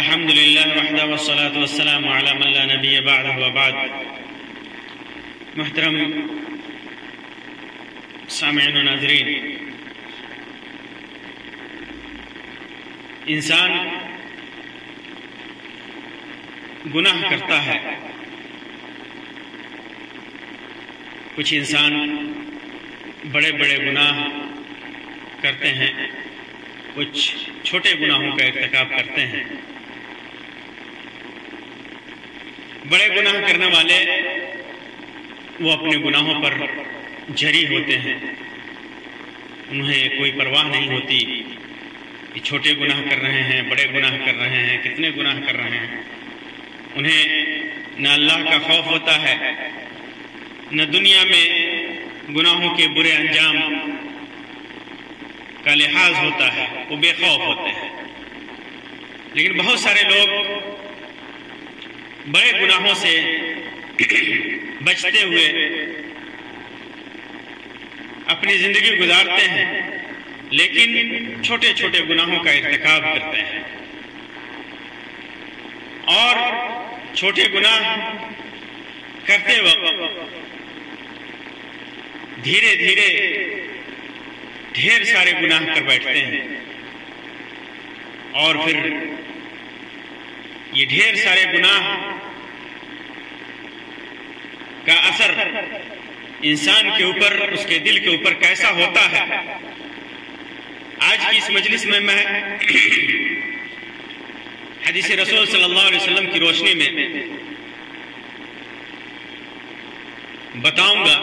الحمد لله وحده والصلاة والسلام على من لا نبي بعده وبعد. محترم سامعین و ناظرین، انسان گناہ کرتا ہے. کچھ انسان بڑے بڑے گناہ کرتے ہیں، کچھ چھوٹے گناہوں کا ارتکاب کرتے ہیں. بڑے گناہ کرنے والے وہ اپنے گناہوں پر جری ہوتے ہیں، انہیں کوئی پرواہ نہیں ہوتی کہ چھوٹے گناہ کر رہے ہیں، بڑے گناہ کر رہے ہیں، کتنے گناہ کر رہے ہیں. انہیں نہ اللہ کا خوف ہوتا ہے، نہ دنیا میں گناہوں کے برے انجام کا لحاظ ہوتا ہے، وہ بے خوف ہوتے ہیں. لیکن بہت سارے لوگ بڑے گناہوں سے بچتے ہوئے اپنی زندگی گزارتے ہیں، لیکن چھوٹے چھوٹے گناہوں کا ارتکاب کرتے ہیں. اور چھوٹے گناہ کرتے وقت دھیرے دھیرے ڈھیر سارے گناہ کر بیٹھتے ہیں، اور پھر یہ ڈھیر سارے گناہ کا اثر انسان کے اوپر، اس کے دل کے اوپر کیسا ہوتا ہے. آج کی اس مجلس میں حدیث رسول صلی اللہ علیہ وسلم کی روشنی میں بتاؤں گا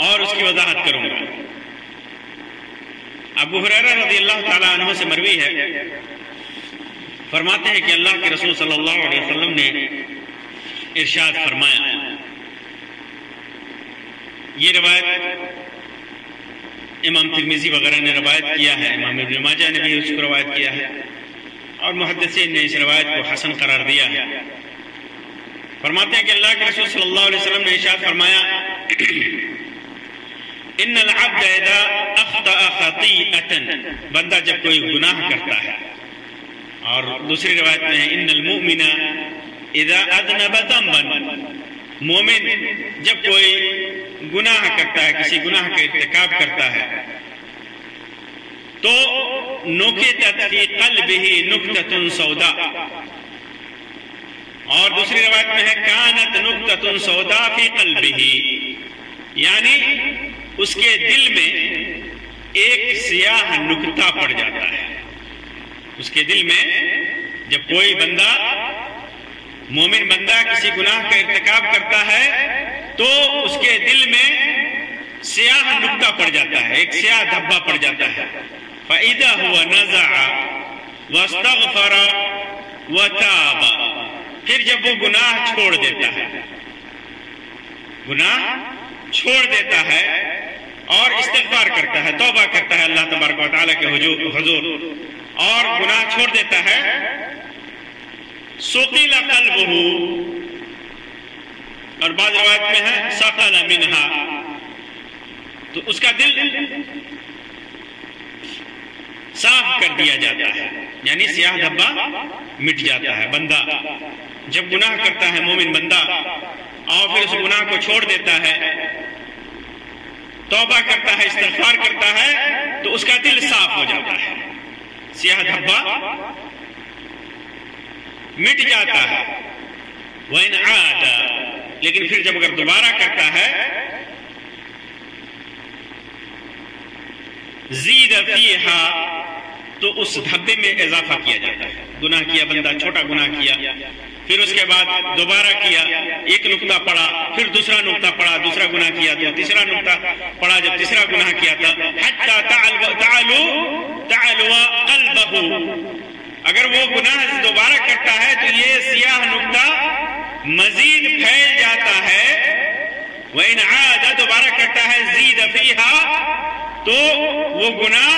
اور اس کی وضاحت کروں گا. ابو ہریرہ رضی اللہ تعالیٰ عنہ سے مروی ہے، فرماتے ہیں کہ اللہ کے رسول صلی اللہ علیہ وسلم نے ارشاد فرمایا. یہ روایت امام ترمذی وغیرہ نے روایت کیا ہے، امام ابن ماجہ نے بھی اس کو روایت کیا ہے، اور محدثین نے اس روایت کو حسن قرار دیا ہے. فرماتے ہیں کہ اللہ کے رسول صلی اللہ علیہ وسلم نے ارشاد فرمایا، ان العبد اذا اخطأ خطیئۃ، بندہ جب کوئی گناہ کرتا ہے. اور دوسری روایت میں ہے ان المؤمن اذا اذنب ذنبا، مومن جب کوئی گناہ کرتا ہے، کسی گناہ کا ارتکاب کرتا ہے، تو نکتت فی قلبہ نکتۃ سوداء، اور دوسری روایت میں ہے کانت نکتۃ سوداء فی قلبہ، یعنی اس کے دل میں ایک سیاہ نکتہ پڑ جاتا ہے. اس کے دل میں جب کوئی بندہ، مومن بندہ کسی گناہ کا ارتکاب کرتا ہے تو اس کے دل میں سیاہ نکتہ پڑ جاتا ہے، ایک سیاہ دھبا پڑ جاتا ہے. فَإِذَا هُوَ نَزَعَ وَاسْتَغْفَرَ وَتَابَ، پھر جب وہ گناہ چھوڑ دیتا ہے، گناہ چھوڑ دیتا ہے اور استغفار کرتا ہے، توبہ کرتا ہے اللہ تبارک و تعالیٰ کے حضور، اور گناہ چھوڑ دیتا ہے، سُقِلَ قَلْبُهُ، اور بعض روایت میں ہے سَقَلَ مِنْهَا، تو اس کا دل صاف کر دیا جاتا ہے، یعنی سیاہ دھبا مٹ جاتا ہے. بندہ جب گناہ کرتا ہے، مومن بندہ، اور پھر اس گناہ کو چھوڑ دیتا ہے، توبہ کرتا ہے، استغفار کرتا ہے، تو اس کا دل صاف ہو جاتا ہے، سیاہ دھبا مٹ جاتا ہے. وَإِنْ عَادَ، لیکن پھر جب اگر دوبارہ کرتا ہے، زِيدَ فِيهَا، تو اس دھبے میں اضافہ کیا جاتا ہے. گناہ کیا بندہ، چھوٹا گناہ کیا، پھر اس کے بعد دوبارہ کیا، ایک نقطہ پڑا، پھر دوسرا نقطہ پڑا، دوسرا گناہ کیا تو تیسرا نقطہ پڑا، جب تیسرا گناہ کیا تھا، حَتَّى تَعْلُوَ قَلْبَهُ، اگر وہ گناہ دوبارہ کرتا ہے تو یہ سیاہ نقطہ مزید پھیل جاتا ہے. وَإِنْ عَادَ، دوبارہ کرتا ہے، زِيدَ فِيهَا، تو وہ گناہ،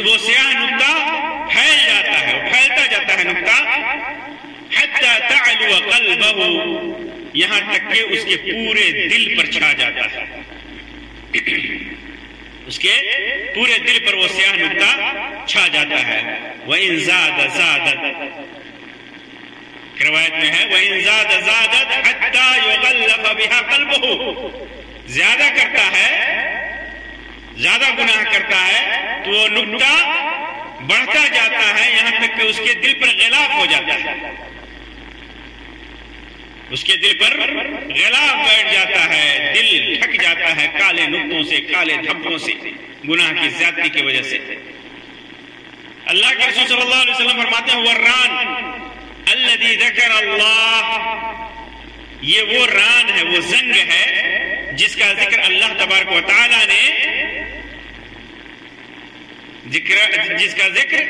وہ سیاہ نقطہ پھیل جاتا ہے، پھیلتا جاتا ہے نقطہ، حَتَّى تَعْلُوَ قَلْبَهُ، یہاں تک کہ اس کے پورے دل پر چھا جاتا ہے. اس کے پورے دل پر وہ سیاہ نقطہ چھا جاتا ہے. وَإِن زَادَ زَادَتْ، روایت میں ہے وَإِن زَادَ زَادَتْ حَتَّى يُغَلَّفَ بِهَا قَلْبُهُ، زیادہ کرتا ہے، زیادہ گناہ کرتا ہے تو وہ نقطہ بڑھتا جاتا ہے یہاں تک کہ اس کے دل پر غلاف ہو جاتا ہے، اس کے دل پر غلاف بیٹھ جاتا ہے، دل ڈھک جاتا ہے کالے نقطوں سے، کالے دھبوں سے، گناہ کی زیادتی کی وجہ سے. اللہ کے رسول صلی اللہ علیہ وسلم فرماتے ہیں وَالرَّانُ الَّذِي ذَكَرَ اللَّهُ، یہ وہ ران ہے، وہ زنگ ہے جس کا ذکر اللہ تبارک و تعالی نے جس کا ذکر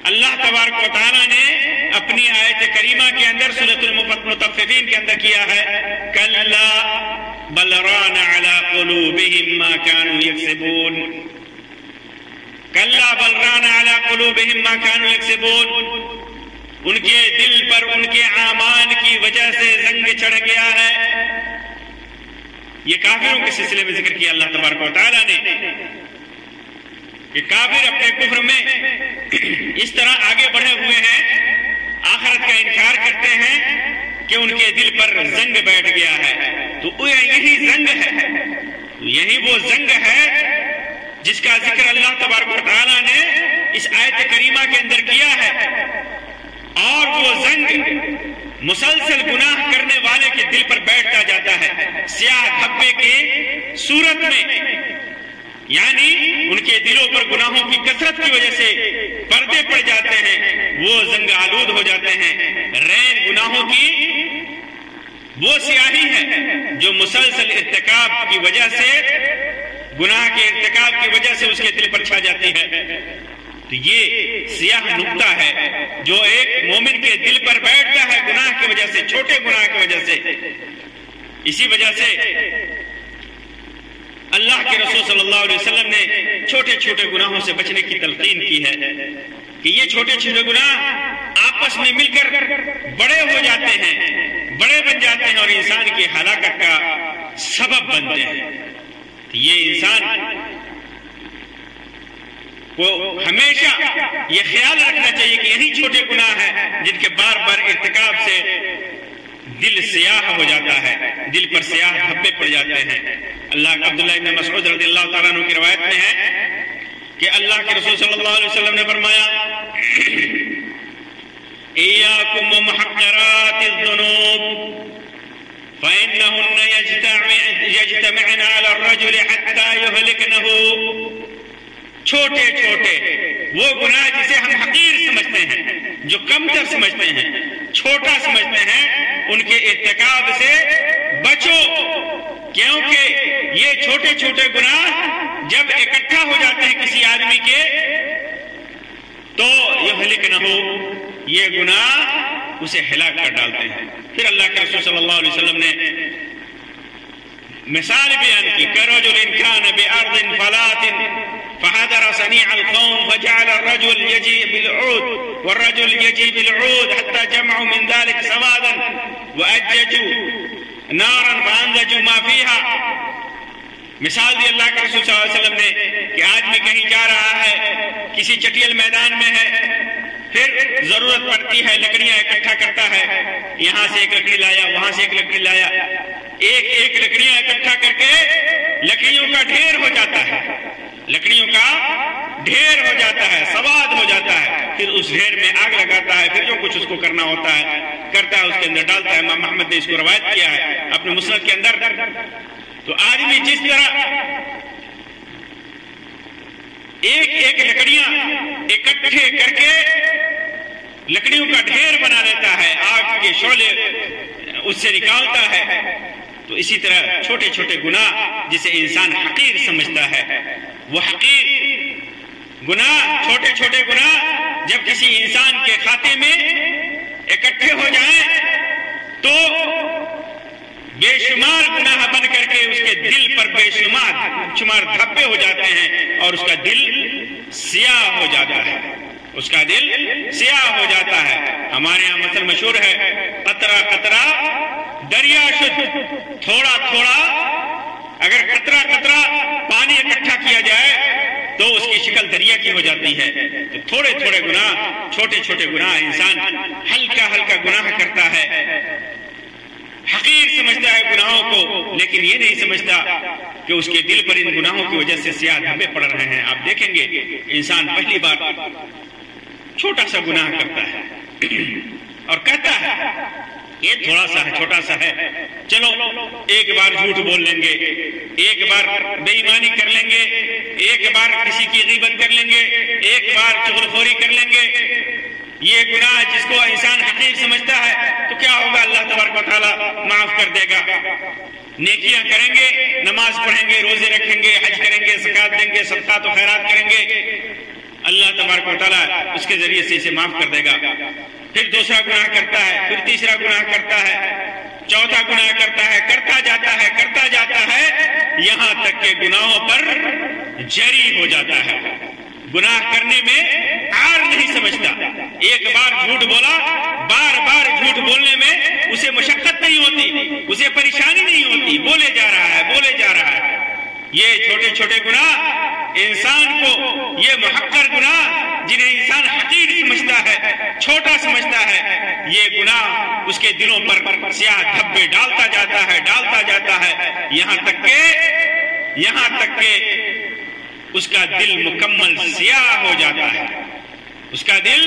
اللہ تبارک و تعالی نے اپنی آیت کریمہ کے اندر سورۃ المطففین کے اندر کیا ہے. کلا بل ران علی قلوبہم ما كانوا یکسبون، کلا بل ران علی قلوبہم ما كانوا یکسبون، ان کے دل پر ان کے اعمال کی وجہ سے زنگ چڑھ گیا ہے. یہ کافروں کے سلسلے میں ذکر کیا اللہ تبارک و تعالی نے کہ کافر اپنے کفر میں اس طرح آگے بڑھے ہوئے ہیں، آخرت کا انکار کرتے ہیں کہ ان کے دل پر زنگ بیٹھ گیا ہے. تو یہی زنگ ہے، یہی وہ زنگ ہے جس کا ذکر اللہ تبارک و تعالی نے اس آیت کریمہ کے اندر کیا ہے. اور وہ زنگ مسلسل گناہ کرنے والے کے دل پر بیٹھتا جاتا ہے سیاہ دھبے کی صورت میں، یعنی ان کے دلوں پر گناہوں کی کثرت کی وجہ سے پردے پڑ جاتے ہیں، وہ زنگ آلود ہو جاتے ہیں. رین گناہوں کی وہ سیاہی ہے جو مسلسل ارتکاب کی وجہ سے، گناہ کے ارتکاب کی وجہ سے اس کے دل پر چھا جاتی ہے. تو یہ سیاہ نقطہ ہے جو ایک مومن کے دل پر بیٹھتا ہے گناہ کی وجہ سے، چھوٹے گناہ کی وجہ سے. اسی وجہ سے اللہ کے رسول صلی اللہ علیہ وسلم نے چھوٹے چھوٹے گناہوں سے بچنے کی تلقین کی ہے کہ یہ چھوٹے چھوٹے گناہ آپس میں مل کر بڑے ہو جاتے ہیں، بڑے بن جاتے ہیں اور انسان کی ہلاکت کا سبب بنتے ہیں. یہ انسان کو ہمیشہ یہ خیال رکھنا چاہیے کہ یہی چھوٹے گناہ ہیں جن کے بار بار ارتکاب سے دل سیاہ ہو جاتا ہے، دل پر سیاہ دھبے پڑ جاتے ہیں. اللہ عبداللہ ابن مسعود رضی اللہ تعالیٰ عنہ کی روایت میں ہے کہ اللہ کے رسول صلی اللہ علیہ وسلم نے فرمایا ایاکم ومحقرات الذنوب فإنہن یجتمعن علی الرجل حتی یہلکنہ. چھوٹے چھوٹے وہ گناہ جسے ہم حقیر سمجھتے ہیں، جو کمتر سمجھتے ہیں، چھوٹا سمجھتے ہیں، ان کے ارتکاب سے بچو، کیونکہ یہ چھوٹے چھوٹے گناہ جب اکٹھا ہو جاتے ہیں کسی آدمی کے تو یہلک نہ ہو، یہ گناہ اسے ہلاک کر ڈالتے ہیں. پھر اللہ کے رسول صلی اللہ علیہ وسلم نے مثال بیان کی کَرَجُلٍ كَانَ بِأَرْضٍ فَلَاتٍ فحضر صنيع القوم فجعل الرجل يجيء بالعود والرجل يجيء بالعود حتى جمعوا من ذلك سوادا وأججوا نارا فأنزجوا ما فيها. مثال دی اللہ کے رسول صلی اللہ علیہ وسلم نے کہ آدمی کہیں جا رہا ہے، کسی چٹیل میدان میں ہے، پھر ضرورت پڑتی ہے لکڑیاں اکٹھا کرتا ہے، یہاں سے ایک لکڑی لایا، وہاں سے ایک لکڑی لایا، ایک ایک لکڑیاں اکٹھا کر کے لکڑیوں کا ڈھیر ہو جاتا ہے، لکڑیوں کا ڈھیر ہو جاتا ہے، سواد ہو جاتا ہے. پھر اس ڈھیر میں آگ لگاتا ہے، پھر جو کچھ اس کو کرنا ہوتا ہے کرتا ہے، اس کے اندر ڈالتا ہے. امام احمد نے اس کو روایت کیا ہے اپنے مسند کے اندر. تو آدمی جس طرح ایک ایک لکڑیاں اکٹھے کر کے لکڑیوں کا ڈھیر بنا لیتا ہے، آگ کے شعلے اس سے نکالتا ہے، تو اسی طرح چھوٹے چھوٹے گناہ جسے انسان حقیر سمجھتا ہے، وہ حقیر گناہ، چھوٹے چھوٹے گناہ جب کسی انسان کے کھاتے میں اکٹھے ہو جائیں تو بے شمار گناہ بن کر کے اس کے دل پر بے شمار دھبے ہو جاتے ہیں اور اس کا دل سیاہ ہو جاتا ہے، اس کا دل سیاہ ہو جاتا ہے. ہمارے یہاں مثل مشہور ہے قطرہ قطرہ دریا شد، تھوڑا تھوڑا اگر قطرہ قطرہ پانی اکٹھا کیا جائے تو اس کی شکل دریا کی ہو جاتی ہے. تو تھوڑے تھوڑے گناہ، چھوٹے چھوٹے گناہ، انسان ہلکا ہلکا گناہ کرتا ہے، حقیر سمجھتا ہے گناہوں کو، لیکن یہ نہیں سمجھتا کہ اس کے دل پر ان گناہوں کی وجہ سے سیاہ دھبے پڑ رہے ہیں. آپ دیکھیں گے انسان پہلی بار چھوٹا سا گناہ کرتا ہے اور کہتا ہے یہ تھوڑا سا ہے، چھوٹا سا ہے، چلو ایک بار جھوٹ بول لیں گے، ایک بار بے ایمانی کر لیں گے، ایک بار کسی کی غیبت کر لیں گے، ایک بار چغلخوری کر لیں گے. یہ گناہ جس کو انسان حقیر سمجھتا ہے تو کیا ہوگا، اللہ تبارک و تعالیٰ معاف کر دے گا. نیکیاں کریں گے، نماز پڑھیں گے، روزے رکھیں گے، حج کریں گے، زکوٰۃ دیں گے، صدقات و خیرات کریں گے، اللہ تبارک و تعالیٰ اس کے ذریعے سے اسے معاف کر دے گا. پھر دوسرا گناہ کرتا ہے، پھر تیسرا گناہ کرتا ہے، چوتھا گناہ کرتا ہے، کرتا جاتا ہے یہاں تک کہ گناہوں پر جری ہو جاتا ہے. گناہ کرنے میں عار نہیں سمجھتا. ایک بار جھوٹ بولا، بار بار جھوٹ بولنے میں اسے مشقت نہیں ہوتی، اسے پریشانی نہیں ہوتی، بولے جا رہا ہے. یہ چھوٹے چھوٹے گناہ انسان کو، یہ محقر گناہ جنہیں انسان حقیر سمجھتا ہے، چھوٹا سمجھتا ہے، یہ گناہ اس کے دلوں پر سیاہ دھبے ڈالتا جاتا ہے یہاں تک کہ اس کا دل مکمل سیاہ ہو جاتا ہے. اس کا دل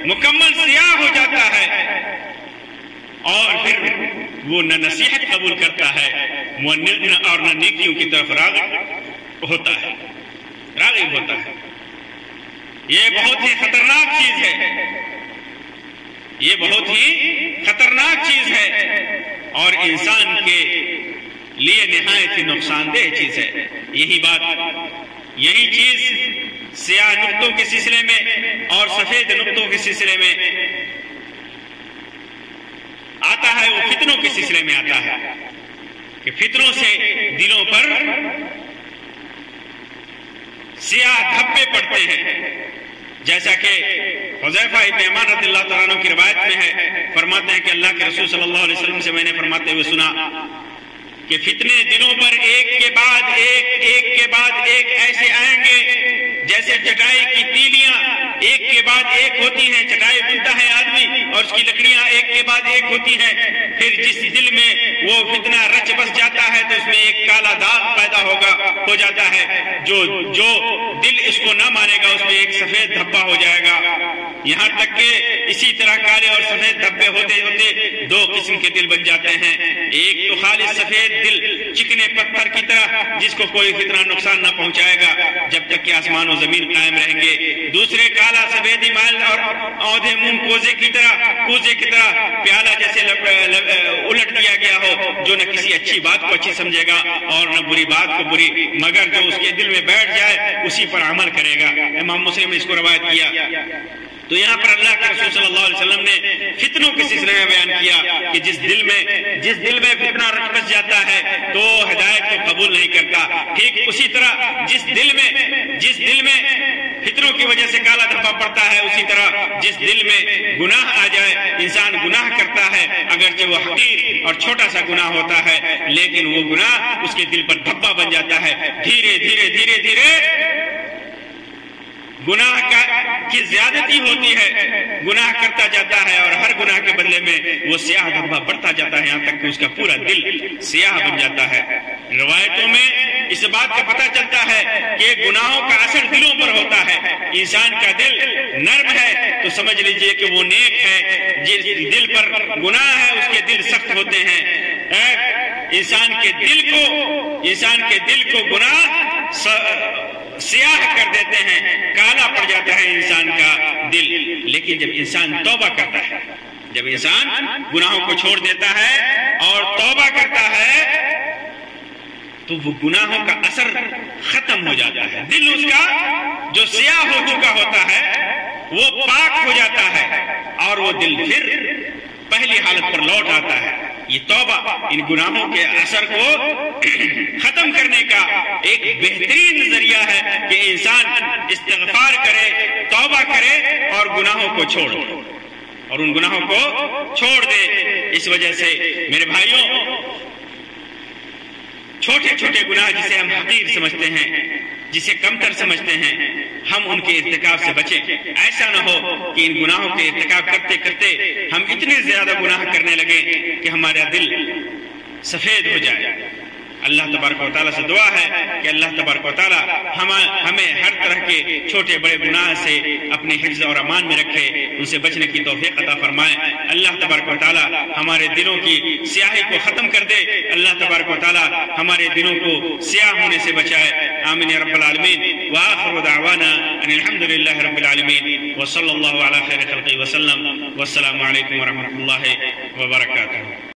مکمل سیاہ ہو جاتا ہے اور پھر وہ نہ نصیحت قبول کرتا ہے اور نہ نیکیوں کی طرف راغب ہوتا ہے. یہ بہت ہی خطرناک چیز ہے، اور انسان کے لیے نہایت ہی نقصان دہ چیز ہے. یہی چیز سیاہ نقطوں کے سلسلے میں اور سفید نقطوں کے سلسلے میں آتا ہے، وہ فتنوں کے سلسلے میں آتا ہے کہ فتنوں سے دلوں پر سیاہ دھبے پڑتے ہیں. جیسا کہ حذیفہ ابن یمان رضی اللہ تعالیٰ عنہ کی روایت میں ہے، فرماتے ہیں کہ اللہ کے رسول صلی اللہ علیہ وسلم سے میں نے فرماتے ہوئے سنا کہ فتنے دنوں پر ایک کے بعد ایک ایسے آئیں گے جیسے چٹائی کی تیلیاں ایک کے بعد ایک ہوتی ہیں. چٹائی بنتا ہے آدمی اور اس کی لکڑیاں ایک کے بعد ایک ہوتی ہیں. پھر جس دل میں وہ فتنہ رچ بس جاتا ہے تو اس میں ایک کالا داغ پیدا ہو جاتا ہے. جو دل اس کو نہ مانے گا اس میں ایک سفید دھبا ہو جائے گا. یہاں تک کہ اسی طرح کالے اور سفید دھبے ہوتے ہوتے دو قسم کے دل بن جاتے ہیں. ایک تو خالص سفید دل چکنے پتھر کی طرح جس کو کوئی فتنہ نقصان نہ پہنچائے گا جب تک کہ آسمان و زمین قائم رہیں گے. دوسرے کالا سفیدی مائل اور اودھے منہ کوزے کی طرح پیالہ جیسے الٹ دیا گیا ہو، جو نہ کسی اچھی بات کو اچھی سمجھے گا اور نہ بری بات کو بری، مگر جو اس کے دل میں بیٹھ جائے اسی پر عمل کرے گا. امام مسلم نے اس کو روایت کیا. تو یہاں پر اللہ کے رسول صلی اللہ علیہ وسلم نے فتنوں کے سلسلے میں بیان کیا کہ جس دل میں فتنہ رچ بس جاتا ہے تو ہدایت کو قبول نہیں کرتا. ٹھیک اسی طرح جس دل میں فتنوں کی وجہ سے کالا دھبا پڑتا ہے، اسی طرح جس دل میں گناہ آ جائے، انسان گناہ کرتا ہے اگرچہ وہ حقیر اور چھوٹا سا گناہ ہوتا ہے، لیکن وہ گناہ اس کے دل پر دھبا بن جاتا ہے. دھیرے دھیرے گناہ کی زیادتی ہوتی ہے، گناہ کرتا جاتا ہے اور ہر گناہ کے بدلے میں وہ سیاہ دھبا بڑھتا جاتا ہے یہاں تک کہ اس کا پورا دل سیاہ بن جاتا ہے. روایتوں میں اس بات کا پتہ چلتا ہے کہ گناہوں کا اثر دلوں پر ہوتا ہے. انسان کا دل نرم ہے تو سمجھ لیجئے کہ وہ نیک ہے. جس دل پر گناہ ہے اس کے دل سخت ہوتے ہیں. انسان کے دل کو گناہ سیاہ کر دیتے ہیں، کالا پڑ جاتا ہے انسان کا دل. لیکن جب انسان توبہ کرتا ہے، جب انسان گناہوں کو چھوڑ دیتا ہے اور توبہ کرتا ہے تو وہ گناہوں کا اثر ختم ہو جاتا ہے. دل اس کا جو سیاہ ہو چکا ہوتا ہے وہ پاک ہو جاتا ہے اور وہ دل پھر پہلی حالت پر لوٹ آتا ہے. یہ توبہ ان گناہوں کے اثر کو ختم کرنے کا ایک بہترین ذریعہ ہے کہ انسان استغفار کرے، توبہ کرے اور گناہوں کو چھوڑ دے اور ان گناہوں کو چھوڑ دے. اس وجہ سے میرے بھائیوں، چھوٹے چھوٹے گناہ جسے ہم حقیر سمجھتے ہیں، جسے کمتر سمجھتے ہیں، ہم ان کے ارتکاب سے بچیں۔ ایسا نہ ہو کہ ان گناہوں کے ارتکاب کرتے کرتے ہم اتنے زیادہ گناہ کرنے لگیں کہ ہمارا دل سفید ہو جائے۔ اللہ تبارک و تعالیٰ سے دعا ہے کہ اللہ تبارک و تعالیٰ ہمیں ہر طرح کے چھوٹے بڑے گناہ سے اپنے حفظ اور امان میں رکھے، ان سے بچنے کی توفیق عطا فرمائے۔ اللہ تبارک و تعالیٰ ہمارے دلوں کی سیاہی کو ختم کر دے، اللہ تبارک و تعالیٰ ہمارے دلوں کو سیاہ ہونے سے بچائے۔ آمین یا رب العالمین۔ وآخر دعوانا ان الحمد للہ رب العالمین وصلی اللہ علی خیر خلقہ وسلم، والسلام علیکم ورحمۃ اللہ وبرکاتہ۔